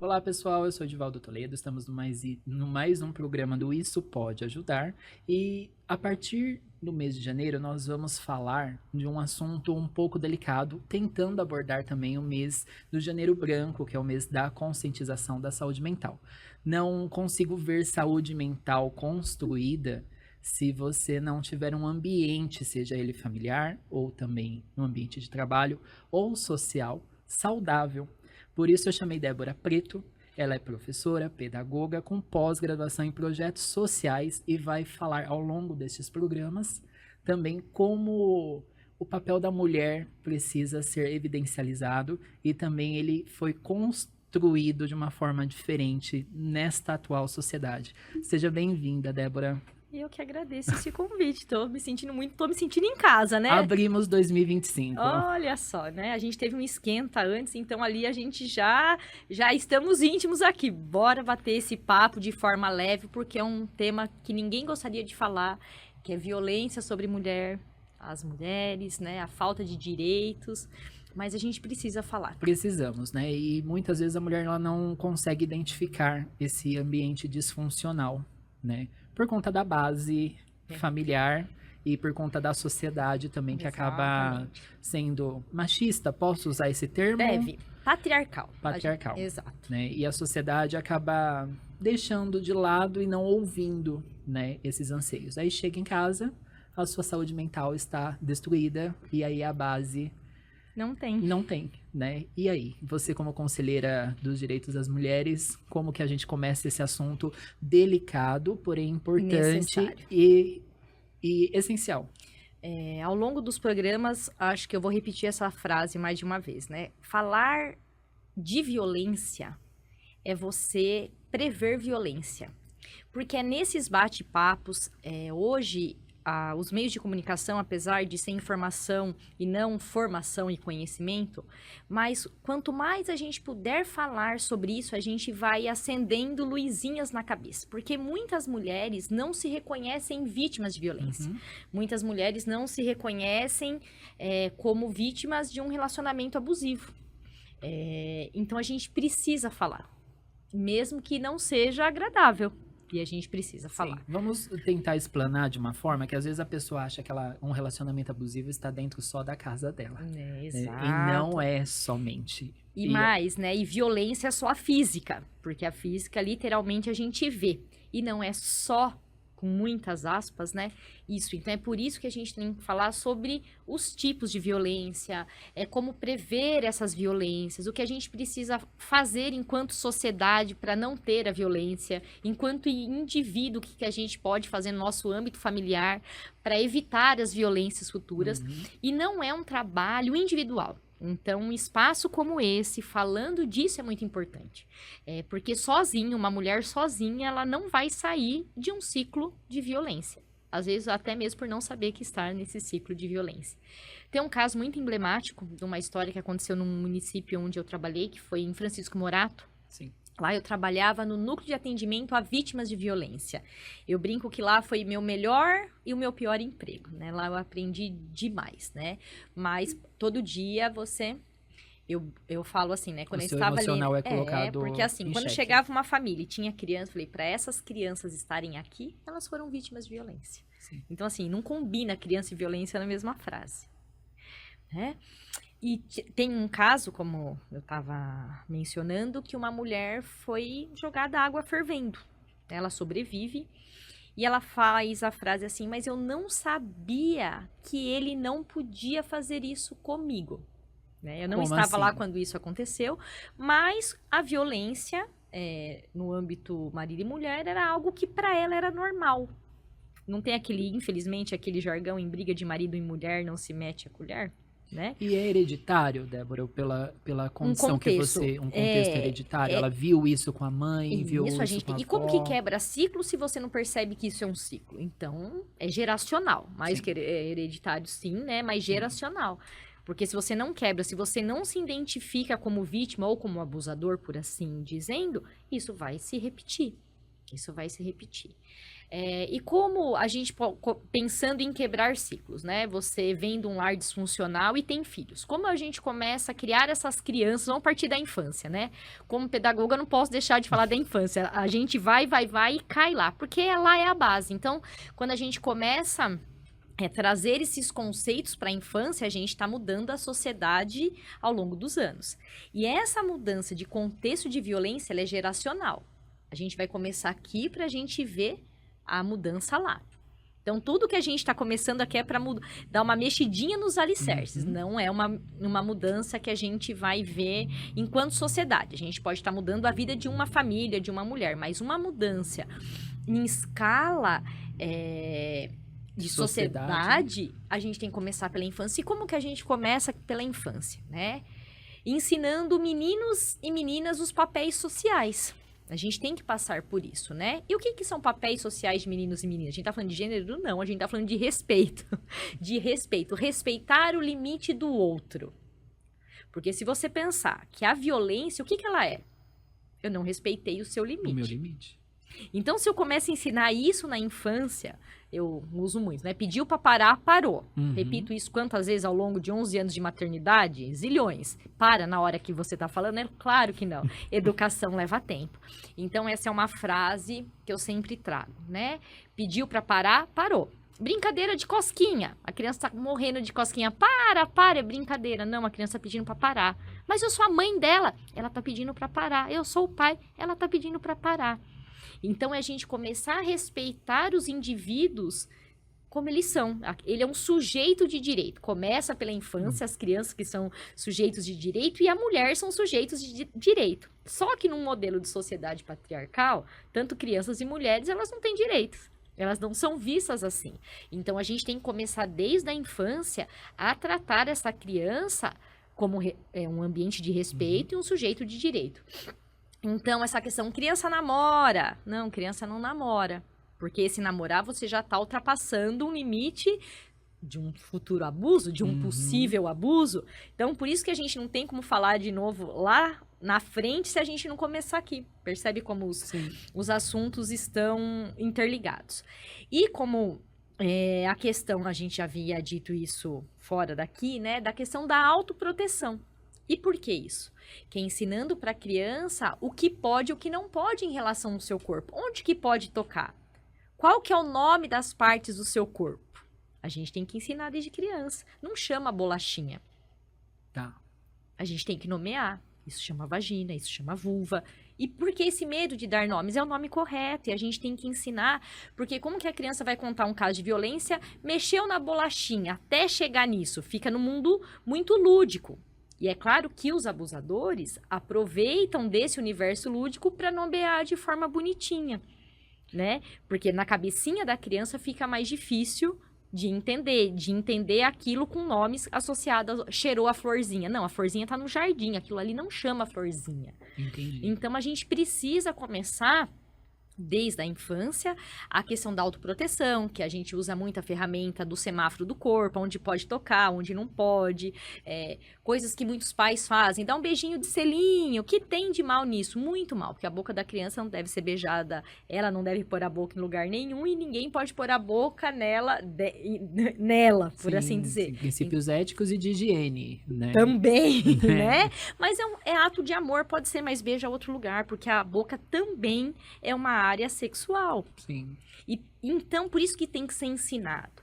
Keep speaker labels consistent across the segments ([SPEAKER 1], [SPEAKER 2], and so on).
[SPEAKER 1] Olá pessoal, eu sou Edivaldo Toledo, estamos no mais um programa do Isso Pode Ajudar e a partir do mês de janeiro nós vamos falar de um assunto um pouco delicado, tentando abordar também o mês do Janeiro Branco, que é o mês da conscientização da saúde mental. Não consigo ver saúde mental construída se você não tiver um ambiente, seja ele familiar ou também um ambiente de trabalho ou social, saudável. Por isso eu chamei Débora Preto, ela é professora, pedagoga com pós-graduação em projetos sociais e vai falar ao longo desses programas também como o papel da mulher precisa ser evidencializado e também ele foi construído de uma forma diferente nesta atual sociedade. Seja bem-vinda, Débora.
[SPEAKER 2] Eu que agradeço esse convite, tô me sentindo em casa, né?
[SPEAKER 1] Abrimos 2025.
[SPEAKER 2] Olha só, né? A gente teve um esquenta antes, então ali a gente já estamos íntimos aqui. Bora bater esse papo de forma leve, porque é um tema que ninguém gostaria de falar, que é violência sobre mulher, as mulheres, né? A falta de direitos, mas a gente precisa falar.
[SPEAKER 1] Precisamos, né? E muitas vezes a mulher ela não consegue identificar esse ambiente disfuncional, né? Por conta da base familiar e por conta da sociedade também, que acaba sendo machista, posso usar esse termo?
[SPEAKER 2] Deve, patriarcal.
[SPEAKER 1] Patriarcal.
[SPEAKER 2] Exato.
[SPEAKER 1] Né? E a sociedade acaba deixando de lado e não ouvindo, né, esses anseios. Aí chega em casa, a sua saúde mental está destruída e aí a base...
[SPEAKER 2] Não tem,
[SPEAKER 1] né? E aí, você como conselheira dos direitos das mulheres, como que a gente começa esse assunto delicado, porém importante e essencial?
[SPEAKER 2] Ao longo dos programas, acho que eu vou repetir essa frase mais de uma vez, né? Falar de violência é você prever violência. Porque é nesses bate-papos, hoje... os meios de comunicação, apesar de ser informação e não formação e conhecimento, mas quanto mais a gente puder falar sobre isso, a gente vai acendendo luzinhas na cabeça. Porque muitas mulheres não se reconhecem vítimas de violência. Muitas mulheres não se reconhecem como vítimas de um relacionamento abusivo. Então, a gente precisa falar, mesmo que não seja agradável. E a gente precisa falar.
[SPEAKER 1] Sim. Vamos tentar explanar de uma forma que às vezes a pessoa acha que um relacionamento abusivo está dentro só da casa dela.
[SPEAKER 2] Exato.
[SPEAKER 1] E não é somente.
[SPEAKER 2] E mais, né? E violência é só a física. Porque a física, literalmente, a gente vê. E não é só, com muitas aspas, né? Isso. Então, é por isso que a gente tem que falar sobre os tipos de violência, como prever essas violências, o que a gente precisa fazer enquanto sociedade para não ter a violência, enquanto indivíduo, o que a gente pode fazer no nosso âmbito familiar para evitar as violências futuras. E não é um trabalho individual. Então, um espaço como esse, falando disso, é muito importante. Porque uma mulher sozinha, ela não vai sair de um ciclo de violência. Às vezes, até mesmo por não saber que está nesse ciclo de violência. Tem um caso muito emblemático de uma história que aconteceu num município onde eu trabalhei, que foi em Francisco Morato.
[SPEAKER 1] Sim.
[SPEAKER 2] Lá eu trabalhava no núcleo de atendimento a vítimas de violência. Eu brinco que lá foi meu melhor e o meu pior emprego, né? Lá eu aprendi demais, né? Mas todo dia eu falo assim, né? Quando eu estava
[SPEAKER 1] emocional
[SPEAKER 2] ali,
[SPEAKER 1] é colocado
[SPEAKER 2] porque assim, quando
[SPEAKER 1] xeque.
[SPEAKER 2] chegava uma família e tinha criança, eu falei, para essas crianças estarem aqui, elas foram vítimas de violência.
[SPEAKER 1] Sim.
[SPEAKER 2] Então assim, não combina criança e violência na mesma frase, né? E tem um caso, como eu estava mencionando, que uma mulher foi jogada água fervendo. Ela sobrevive e ela faz a frase assim, mas eu não sabia que ele não podia fazer isso comigo. Né? Eu não estava lá quando isso aconteceu, mas a violência no âmbito marido e mulher era algo que para ela era normal. Não tem infelizmente, aquele jargão em briga de marido e mulher não se mete a colher? Né?
[SPEAKER 1] E é hereditário, Débora, pela condição que você... Um contexto hereditário? Ela viu isso com a mãe, viu isso com a avó?
[SPEAKER 2] E como que quebra ciclo se você não percebe que isso é um ciclo? Então, é geracional. Mais que hereditário, sim, né? Mas geracional. Porque se você não quebra, se você não se identifica como vítima ou como abusador, por assim dizendo, isso vai se repetir. Isso vai se repetir. E como a gente, pensando em quebrar ciclos, né? Você vem de um lar disfuncional e tem filhos. Como a gente começa a criar essas crianças, vamos partir da infância, né? Como pedagoga, eu não posso deixar de falar da infância. A gente vai e cai lá, porque lá é a base. Então, quando a gente começa trazer esses conceitos para a infância, a gente está mudando a sociedade ao longo dos anos. E essa mudança de contexto de violência, ela é geracional. A gente vai começar aqui para a gente ver a mudança lá. Então, tudo que a gente está começando aqui é para dar uma mexidinha nos alicerces. Não é uma mudança que a gente vai ver enquanto sociedade. A gente pode estar mudando a vida de uma família, de uma mulher, mas uma mudança em escala de sociedade, a gente tem que começar pela infância. E como que a gente começa pela infância, né? Ensinando meninos e meninas os papéis sociais. A gente tem que passar por isso, né? E o que são papéis sociais de meninos e meninas? A gente tá falando de gênero? Não, a gente tá falando de respeito. De respeito. Respeitar o limite do outro. Porque se você pensar que a violência, o que ela é? Eu não respeitei o seu limite.
[SPEAKER 1] O meu limite.
[SPEAKER 2] Então, se eu começo a ensinar isso na infância, eu uso muito, né? Pediu pra parar, parou. Repito isso quantas vezes ao longo de 11 anos de maternidade? Zilhões. Para na hora que você tá falando? É claro que não. Educação leva tempo. Então, essa é uma frase que eu sempre trago, né? Pediu pra parar, parou. Brincadeira de cosquinha. A criança tá morrendo de cosquinha. Para, é brincadeira. Não, a criança tá pedindo pra parar. Mas eu sou a mãe dela. Ela tá pedindo pra parar. Eu sou o pai. Ela tá pedindo pra parar. Então, é a gente começar a respeitar os indivíduos como eles são. Ele é um sujeito de direito. Começa pela infância, as crianças que são sujeitos de direito, e a mulher são sujeitos de direito. Só que num modelo de sociedade patriarcal, tanto crianças e mulheres, elas não têm direitos. Elas não são vistas assim. Então, a gente tem que começar desde a infância a tratar essa criança como um ambiente de respeito e um sujeito de direito. Então, essa questão, criança namora. Não, criança não namora. Porque esse namorar, você já está ultrapassando um limite de um futuro abuso, de um possível abuso. Então, por isso que a gente não tem como falar de novo lá na frente se a gente não começar aqui. Percebe como os assuntos estão interligados. E como a questão, a gente já havia dito isso fora daqui, né? Da questão da autoproteção. E por que isso? Que é ensinando para a criança o que pode e o que não pode em relação ao seu corpo. Onde que pode tocar? Qual que é o nome das partes do seu corpo? A gente tem que ensinar desde criança. Não chama bolachinha.
[SPEAKER 1] Tá.
[SPEAKER 2] A gente tem que nomear. Isso chama vagina, isso chama vulva. E por que esse medo de dar nomes? É o nome correto e a gente tem que ensinar. Porque como que a criança vai contar um caso de violência? Mexeu na bolachinha até chegar nisso. Fica no mundo muito lúdico. E é claro que os abusadores aproveitam desse universo lúdico para nomear de forma bonitinha, né? Porque na cabecinha da criança fica mais difícil de entender aquilo com nomes associados. Cheirou a florzinha. Não, a florzinha tá no jardim, aquilo ali não chama florzinha.
[SPEAKER 1] Entendi.
[SPEAKER 2] Então, a gente precisa começar desde a infância, a questão da autoproteção, que a gente usa muito a ferramenta do semáforo do corpo, onde pode tocar, onde não pode, coisas que muitos pais fazem, dá um beijinho de selinho, o que tem de mal nisso? Muito mal, porque a boca da criança não deve ser beijada, ela não deve pôr a boca em lugar nenhum e ninguém pode pôr a boca nela, por assim dizer.
[SPEAKER 1] Sim, princípios éticos e de higiene, né?
[SPEAKER 2] Também, né? Mas é ato de amor, pode ser, mas beija outro lugar, porque a boca também é uma área sexual.
[SPEAKER 1] Sim.
[SPEAKER 2] E então, por isso que tem que ser ensinado.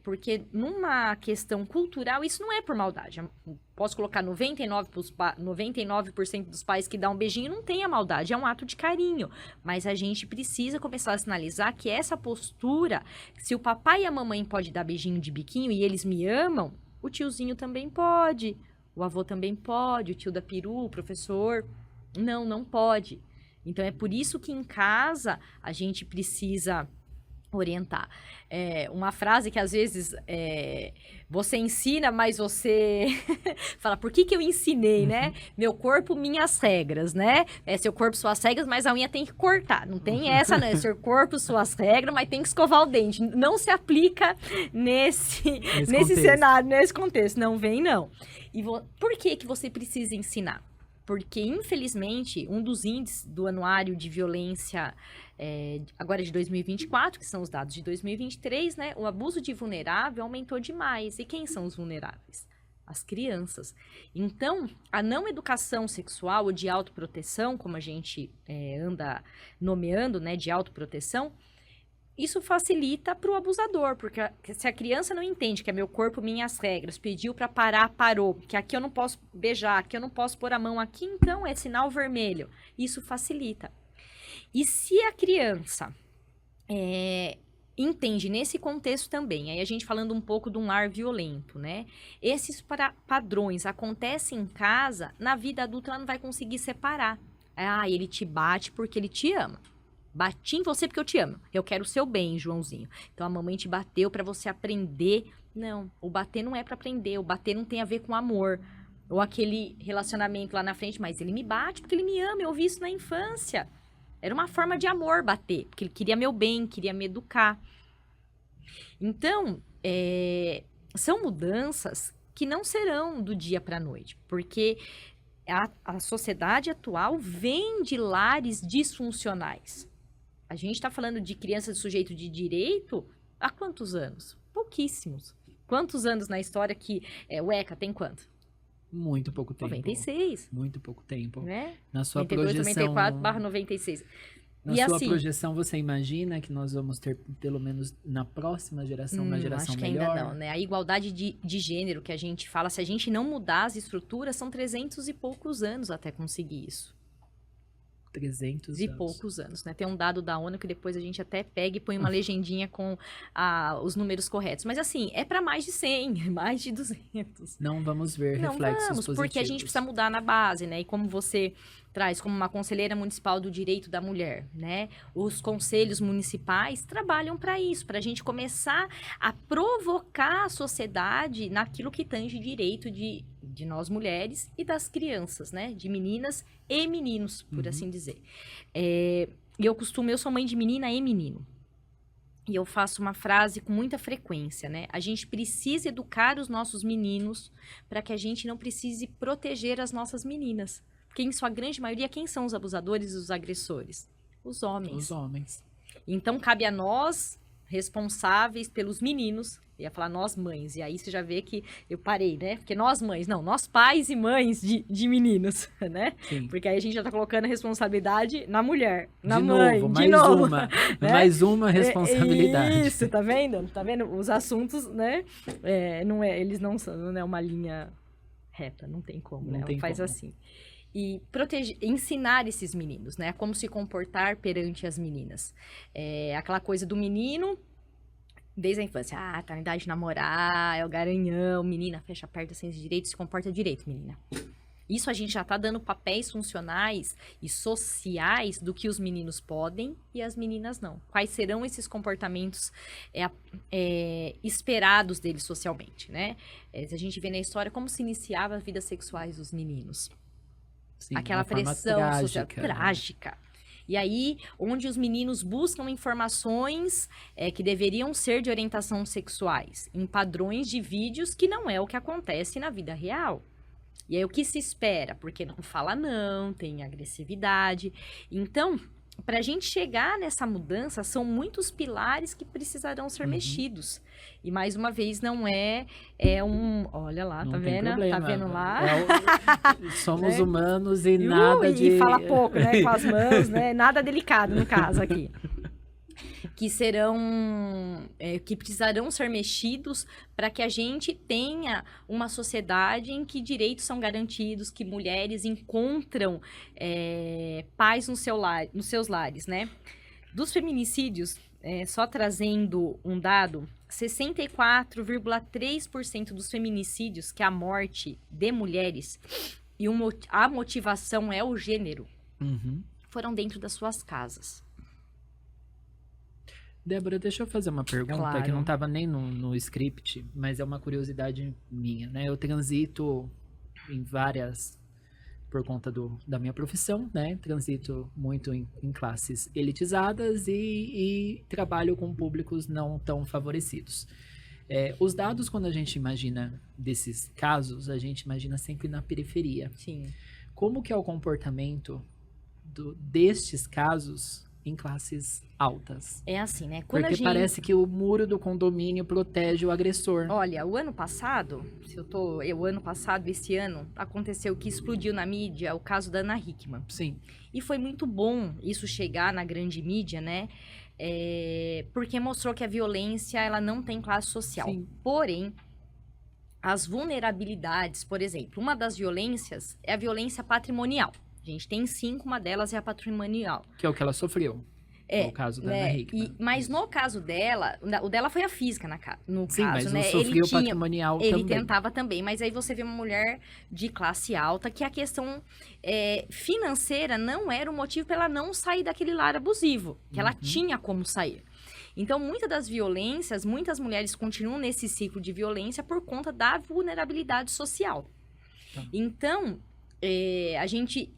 [SPEAKER 2] Porque numa questão cultural, isso não é por maldade. Eu posso colocar 99% dos pais que dão um beijinho não tem a maldade, é um ato de carinho. Mas a gente precisa começar a sinalizar que essa postura, se o papai e a mamãe podem dar beijinho de biquinho e eles me amam, o tiozinho também pode, o avô também pode, o tio da peru, o professor. Não pode. Então, é por isso que em casa a gente precisa orientar. Uma frase que às vezes você ensina, mas você fala, por que eu ensinei, né? Meu corpo, minhas regras, né? Seu corpo, suas regras, mas a unha tem que cortar. Não tem essa, né? Seu corpo, suas regras, mas tem que escovar o dente. Não se aplica nesse cenário, nesse contexto. Não vem, não. E por que você precisa ensinar? Porque, infelizmente, um dos índices do Anuário de Violência, agora de 2024, que são os dados de 2023, né? O abuso de vulnerável aumentou demais. E quem são os vulneráveis? As crianças. Então, a não educação sexual ou de autoproteção, como a gente anda nomeando, né? De autoproteção, isso facilita para o abusador, porque se a criança não entende que é meu corpo, minhas regras, pediu para parar, parou, que aqui eu não posso beijar, aqui eu não posso pôr a mão aqui, então é sinal vermelho. Isso facilita. E se a criança entende nesse contexto também, aí a gente falando um pouco de um lar violento, né? Esses padrões acontecem em casa, na vida adulta ela não vai conseguir separar. Ele te bate porque ele te ama. Bati em você porque eu te amo. Eu quero o seu bem, Joãozinho. Então a mamãe te bateu para você aprender. Não, o bater não é para aprender. O bater não tem a ver com amor. Ou aquele relacionamento lá na frente. Mas ele me bate porque ele me ama. Eu ouvi isso na infância. Era uma forma de amor bater. Porque ele queria meu bem, queria me educar. Então, são mudanças que não serão do dia para a noite. Porque a sociedade atual vem de lares disfuncionais. A gente está falando de criança de sujeito de direito há quantos anos? Pouquíssimos. Quantos anos na história que o ECA tem quanto?
[SPEAKER 1] Muito pouco tempo.
[SPEAKER 2] 96.
[SPEAKER 1] Muito pouco tempo.
[SPEAKER 2] Né?
[SPEAKER 1] Na sua
[SPEAKER 2] 92,
[SPEAKER 1] projeção...
[SPEAKER 2] 94/96.
[SPEAKER 1] Na sua projeção, você imagina que nós vamos ter, pelo menos na próxima geração, uma geração
[SPEAKER 2] acho que
[SPEAKER 1] melhor?
[SPEAKER 2] ainda não, né? A igualdade de gênero que a gente fala, se a gente não mudar as estruturas, são 300 e poucos anos até conseguir isso.
[SPEAKER 1] 300
[SPEAKER 2] e
[SPEAKER 1] anos.
[SPEAKER 2] poucos anos, né? Tem um dado da ONU que depois a gente até pega e põe uma legendinha com os números corretos. Mas assim, é para mais de 100, mais de 200.
[SPEAKER 1] Não vamos ver
[SPEAKER 2] Não
[SPEAKER 1] reflexos
[SPEAKER 2] vamos,
[SPEAKER 1] positivos.
[SPEAKER 2] porque a gente precisa mudar na base, né? E como você traz como uma conselheira municipal do direito da mulher, né? Os conselhos municipais trabalham para isso, para a gente começar a provocar a sociedade naquilo que tange direito de nós mulheres e das crianças, né? De meninas e meninos, por assim dizer. E eu sou mãe de menina e menino. E eu faço uma frase com muita frequência, né? A gente precisa educar os nossos meninos para que a gente não precise proteger as nossas meninas. Porque em sua grande maioria, quem são os abusadores e os agressores? Os homens.
[SPEAKER 1] Os homens.
[SPEAKER 2] Então, cabe a nós, responsáveis pelos meninos, eu ia falar nós mães, e aí você já vê que eu parei, né? Porque nós mães, não, nós pais e mães de meninos, né?
[SPEAKER 1] Sim.
[SPEAKER 2] Porque aí a gente já tá colocando a responsabilidade na mulher, na
[SPEAKER 1] de
[SPEAKER 2] mãe,
[SPEAKER 1] novo,
[SPEAKER 2] de novo.
[SPEAKER 1] Uma,
[SPEAKER 2] né?
[SPEAKER 1] Mais uma responsabilidade.
[SPEAKER 2] Isso, tá vendo? Tá vendo? Os assuntos, né? Eles não são, não é uma linha reta, não tem como, né?
[SPEAKER 1] Não tem
[SPEAKER 2] faz
[SPEAKER 1] como.
[SPEAKER 2] assim. E ensinar esses meninos, né? Como se comportar perante as meninas. Aquela coisa do menino, desde a infância. Tá na idade de namorar, é o garanhão. Menina, fecha a perna sem direito, se comporta direito, menina. Isso a gente já tá dando papéis funcionais e sociais do que os meninos podem e as meninas não. Quais serão esses comportamentos esperados deles socialmente, né? Se a gente vê na história como se iniciava as vidas sexuais dos meninos.
[SPEAKER 1] Sim,
[SPEAKER 2] aquela pressão social trágica. E aí, onde os meninos buscam informações que deveriam ser de orientação sexuais, em padrões de vídeos que não é o que acontece na vida real. E aí, o que se espera? Porque não fala não, tem agressividade. Então, para a gente chegar nessa mudança, são muitos pilares que precisarão ser mexidos. E, mais uma vez, não olha lá, não tá vendo?
[SPEAKER 1] Problema.
[SPEAKER 2] Tá vendo lá?
[SPEAKER 1] Somos humanos e nada de...
[SPEAKER 2] E fala pouco, né? Com as mãos, né? Nada delicado, no caso, aqui. Que precisarão ser mexidos para que a gente tenha uma sociedade em que direitos são garantidos, que mulheres encontram paz nos seus lares, né? Dos feminicídios, só trazendo um dado, 64,3% dos feminicídios, que é a morte de mulheres, e a motivação é o gênero, foram dentro das suas casas.
[SPEAKER 1] Débora, deixa eu fazer uma pergunta
[SPEAKER 2] Claro.
[SPEAKER 1] que não estava nem no script, mas é uma curiosidade minha, né? Eu transito em várias, por conta da minha profissão, né? Transito muito em classes elitizadas e trabalho com públicos não tão favorecidos. Os dados, quando a gente imagina desses casos, a gente imagina sempre na periferia.
[SPEAKER 2] Sim.
[SPEAKER 1] como que é o comportamento destes casos em classes altas?
[SPEAKER 2] É assim, né? Quando
[SPEAKER 1] Porque parece que o muro do condomínio protege o agressor.
[SPEAKER 2] Olha, o ano passado, esse ano, aconteceu que explodiu na mídia o caso da Ana Hickman.
[SPEAKER 1] Sim.
[SPEAKER 2] E foi muito bom isso chegar na grande mídia, né? Porque mostrou que a violência, ela não tem classe social.
[SPEAKER 1] Sim.
[SPEAKER 2] Porém, as vulnerabilidades, por exemplo, uma das violências é a violência patrimonial. A gente tem 5, uma delas é a patrimonial.
[SPEAKER 1] Que é o que ela sofreu. No caso da Ana Hickman.
[SPEAKER 2] Mas no caso dela, o dela foi a física no
[SPEAKER 1] Sim,
[SPEAKER 2] caso,
[SPEAKER 1] mas
[SPEAKER 2] né?
[SPEAKER 1] sofreu patrimonial também.
[SPEAKER 2] Ele tentava também, mas aí você vê uma mulher de classe alta que a questão financeira não era o motivo para ela não sair daquele lar abusivo, que ela tinha como sair. Então, muitas das violências, muitas mulheres continuam nesse ciclo de violência por conta da vulnerabilidade social.
[SPEAKER 1] Tá.
[SPEAKER 2] Então, a gente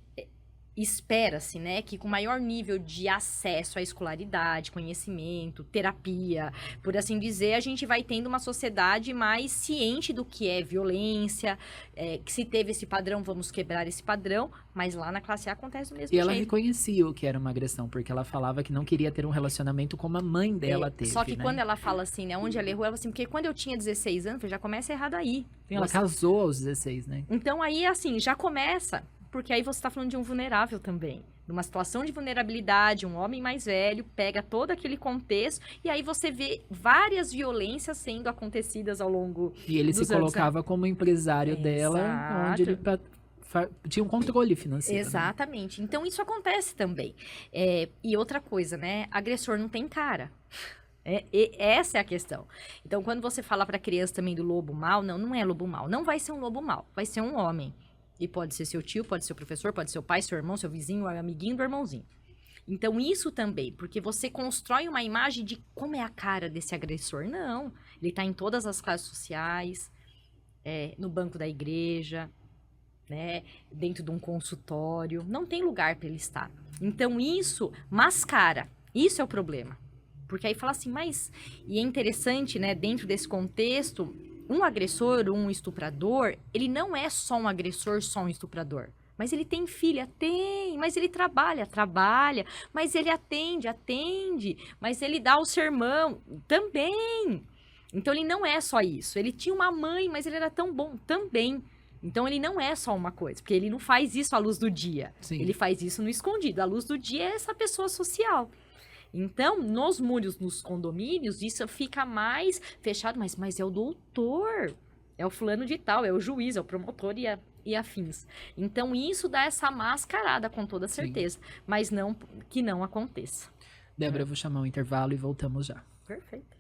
[SPEAKER 2] espera-se, né, que com maior nível de acesso à escolaridade, conhecimento, terapia, por assim dizer, a gente vai tendo uma sociedade mais ciente do que é violência, que se teve esse padrão, vamos quebrar esse padrão, mas lá na classe A acontece do mesmo
[SPEAKER 1] jeito. E ela
[SPEAKER 2] jeito.
[SPEAKER 1] reconhecia o que era uma agressão, porque ela falava que não queria ter um relacionamento como a mãe dela teve,
[SPEAKER 2] Só que
[SPEAKER 1] né?
[SPEAKER 2] quando ela fala assim, né, onde ela errou, ela fala assim, porque quando eu tinha 16 anos, já começa errado aí.
[SPEAKER 1] Ela casou aos 16, né?
[SPEAKER 2] Então aí, assim, já começa... Porque aí você está falando de um vulnerável também. Numa situação de vulnerabilidade, um homem mais velho pega todo aquele contexto e aí você vê várias violências sendo acontecidas ao longo
[SPEAKER 1] E ele se
[SPEAKER 2] dos anos,
[SPEAKER 1] colocava como empresário dela, onde ele tinha um controle financeiro.
[SPEAKER 2] Exatamente. Né? Então isso acontece também. E outra coisa, né? Agressor não tem cara. Essa é a questão. Então quando você fala para a criança também do lobo mau, não é lobo mau. Não vai ser um lobo mau, vai ser um homem. E pode ser seu tio, pode ser o professor, pode ser o pai, seu irmão, seu vizinho, o amiguinho do irmãozinho. Então, isso também, porque você constrói uma imagem de como é a cara desse agressor. Não, ele está em todas as classes sociais, no banco da igreja, né, dentro de um consultório. Não tem lugar para ele estar. Então, isso mascara. Isso é o problema. Porque aí fala assim, mas... E é interessante, né, dentro desse contexto... Um agressor, um estuprador, ele não é só um agressor, só um estuprador. Mas ele tem filha? Tem. Mas ele trabalha? Trabalha. Mas ele atende. Mas ele dá o sermão? Também. Então, ele não é só isso. Ele tinha uma mãe, mas ele era tão bom? Também. Então, ele não é só uma coisa. Porque ele não faz isso à luz do dia.
[SPEAKER 1] Sim.
[SPEAKER 2] Ele faz isso no escondido. À luz do dia é essa pessoa social. Então, nos muros, nos condomínios, isso fica mais fechado, mas é o doutor, é o fulano de tal, é o juiz, é o promotor e afins. Então, isso dá essa mascarada com toda certeza, sim, mas não que não aconteça.
[SPEAKER 1] Débora, eu vou chamar um intervalo e voltamos já.
[SPEAKER 2] Perfeito.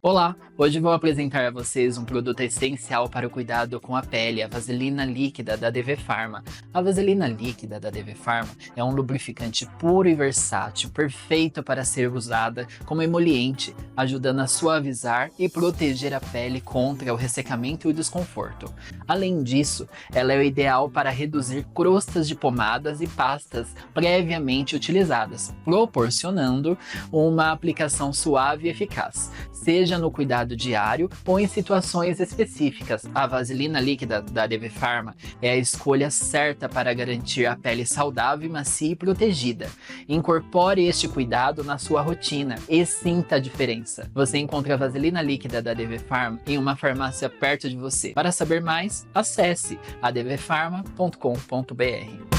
[SPEAKER 1] Olá, hoje vou apresentar a vocês um produto essencial para o cuidado com a pele, a vaselina líquida da DV Pharma. A vaselina líquida da DV Pharma é um lubrificante puro e versátil, perfeito para ser usada como emoliente, ajudando a suavizar e proteger a pele contra o ressecamento e o desconforto. Além disso, ela é o ideal para reduzir crostas de pomadas e pastas previamente utilizadas, proporcionando uma aplicação suave e eficaz, seja no cuidado diário ou em situações específicas. A vaselina líquida da DV Pharma é a escolha certa para garantir a pele saudável, macia e protegida. Incorpore este cuidado na sua rotina e sinta a diferença. Você encontra a vaselina líquida da DV Pharma em uma farmácia perto de você. Para saber mais, acesse advpharma.com.br.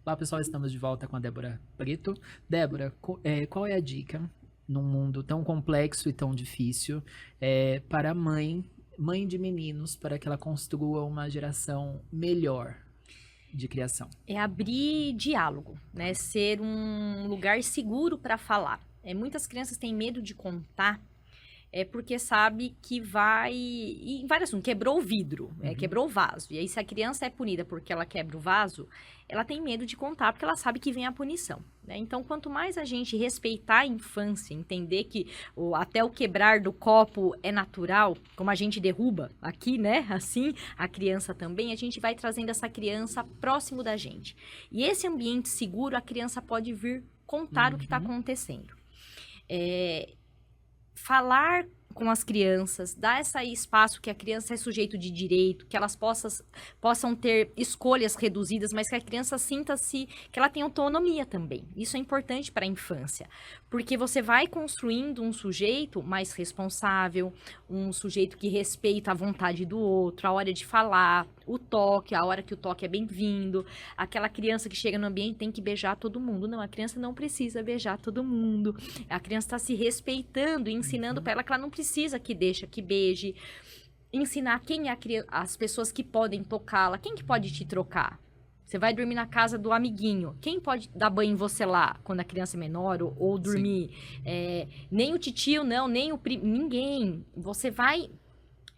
[SPEAKER 1] Olá pessoal, estamos de volta com a Débora Preto. Débora, qual é a dica num mundo tão complexo e tão difícil para a mãe de meninos, para que ela construa uma geração melhor de criação? É
[SPEAKER 2] abrir diálogo, né? Ser um lugar seguro para falar. Muitas crianças têm medo de contar, porque sabe que vai... em vários assuntos, quebrou o vidro, quebrou o vaso. E aí, se a criança é punida porque ela quebra o vaso, ela tem medo de contar, porque ela sabe que vem a punição. Né? Então, quanto mais a gente respeitar a infância, entender que até o quebrar do copo é natural, como a gente derruba aqui, né? Assim, a criança também, a gente vai trazendo essa criança próximo da gente. E esse ambiente seguro, a criança pode vir contar o que está acontecendo. Falar com as crianças, dar esse espaço que a criança é sujeito de direito, que elas possam ter escolhas reduzidas, mas que a criança sinta-se que ela tem autonomia também. Isso é importante para a infância, porque você vai construindo um sujeito mais responsável, um sujeito que respeita a vontade do outro, a hora de falar, o toque, a hora que o toque é bem-vindo, aquela criança que chega no ambiente tem que beijar todo mundo. Não, a criança não precisa beijar todo mundo. A criança está se respeitando e ensinando para ela que ela não precisa que deixa que beije. Ensinar quem é as pessoas que podem tocá-la, quem que pode te trocar. Você vai dormir na casa do amiguinho. Quem pode dar banho em você lá, quando a criança é menor, ou dormir? Nem o titio, não, nem o primo, ninguém. Você vai...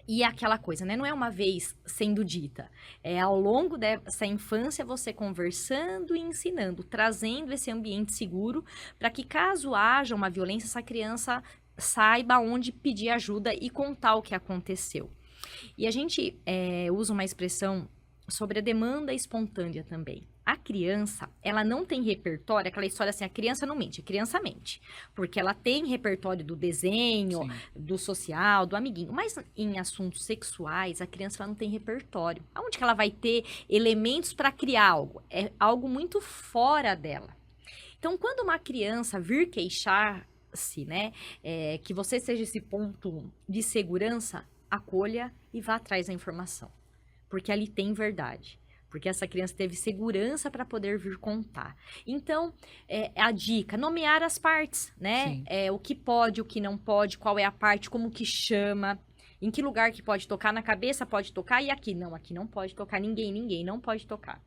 [SPEAKER 2] E é aquela coisa, né? Não é uma vez sendo dita. É ao longo dessa infância você conversando e ensinando, trazendo esse ambiente seguro para que caso haja uma violência, essa criança saiba onde pedir ajuda e contar o que aconteceu. E a gente usa uma expressão sobre a demanda espontânea também. A criança, ela não tem repertório, aquela história assim, a criança não mente, a criança mente. Porque ela tem repertório do desenho, sim, do social, do amiguinho. Mas em assuntos sexuais, a criança ela não tem repertório. Aonde que ela vai ter elementos para criar algo? É algo muito fora dela. Então, quando uma criança vir queixar-se, né, que você seja esse ponto de segurança, acolha e vá atrás da informação. Porque ali tem verdade. Porque essa criança teve segurança para poder vir contar. Então, a dica, nomear as partes, né? O que pode, o que não pode, qual é a parte, como que chama, em que lugar que pode tocar, na cabeça pode tocar e aqui não pode tocar, ninguém não pode tocar.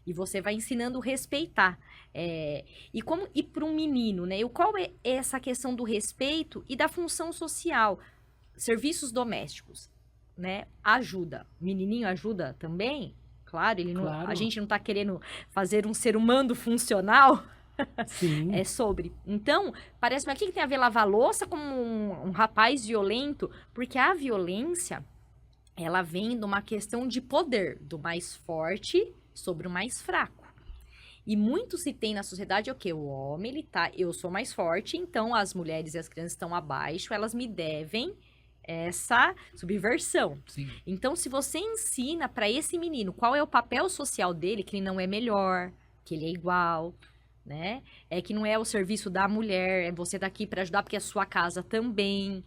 [SPEAKER 2] E você vai ensinando a respeitar. E para um menino, né? Qual é essa questão do respeito e da função social? Serviços domésticos, né? Ajuda. O menininho ajuda também? Claro, a gente não está querendo fazer um ser humano funcional.
[SPEAKER 1] Sim.
[SPEAKER 2] É sobre. Então, parece-me aqui que tem a ver lavar louça como um rapaz violento, porque a violência, ela vem de uma questão de poder, do mais forte sobre o mais fraco. E muito se tem na sociedade o quê? O homem, eu sou mais forte, então as mulheres e as crianças estão abaixo, elas me devem essa subversão.
[SPEAKER 1] Sim.
[SPEAKER 2] Então, se você ensina para esse menino qual é o papel social dele, que ele não é melhor, que ele é igual, né? Que não é o serviço da mulher, é você daqui para ajudar, porque é a sua casa também.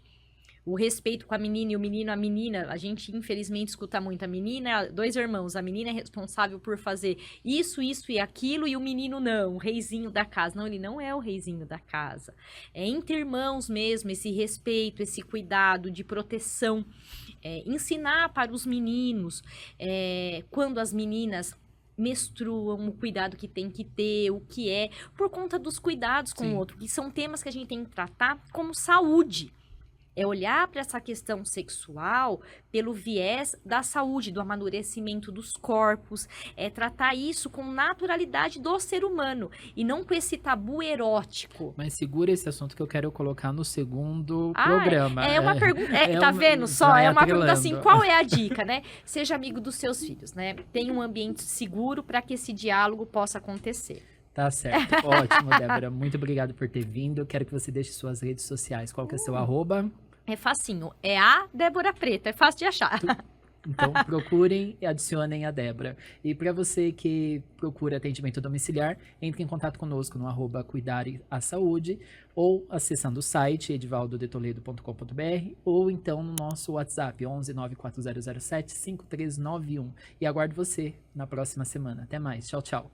[SPEAKER 2] O respeito com a menina e o menino, a menina, a gente infelizmente escuta muito a menina, 2 irmãos, a menina é responsável por fazer isso e aquilo, e o menino não, o reizinho da casa. Não, ele não é o reizinho da casa. É entre irmãos mesmo, esse respeito, esse cuidado de proteção. Ensinar para os meninos, quando as meninas menstruam, o cuidado que tem que ter, o que é, por conta dos cuidados com o outro, que são temas que a gente tem que tratar como saúde. É olhar para essa questão sexual pelo viés da saúde, do amadurecimento dos corpos, tratar isso com naturalidade do ser humano e não com esse tabu erótico.
[SPEAKER 1] Mas segura esse assunto que eu quero colocar no segundo programa.
[SPEAKER 2] É uma pergunta, tá vendo só? É uma pergunta assim, qual é a dica, né? Seja amigo dos seus filhos, né? Tenha um ambiente seguro para que esse diálogo possa acontecer.
[SPEAKER 1] Tá certo. Ótimo, Débora. Muito obrigado por ter vindo. Eu quero que você deixe suas redes sociais. Qual que é seu arroba?
[SPEAKER 2] É facinho. É a Débora Preta. É fácil de achar.
[SPEAKER 1] Então, procurem e adicionem a Débora. E para você que procura atendimento domiciliar, entre em contato conosco no @cuidar a saúde ou acessando o site edivaldodetoledo.com.br ou então no nosso WhatsApp 11 94007 5391. E aguardo você na próxima semana. Até mais. Tchau, tchau.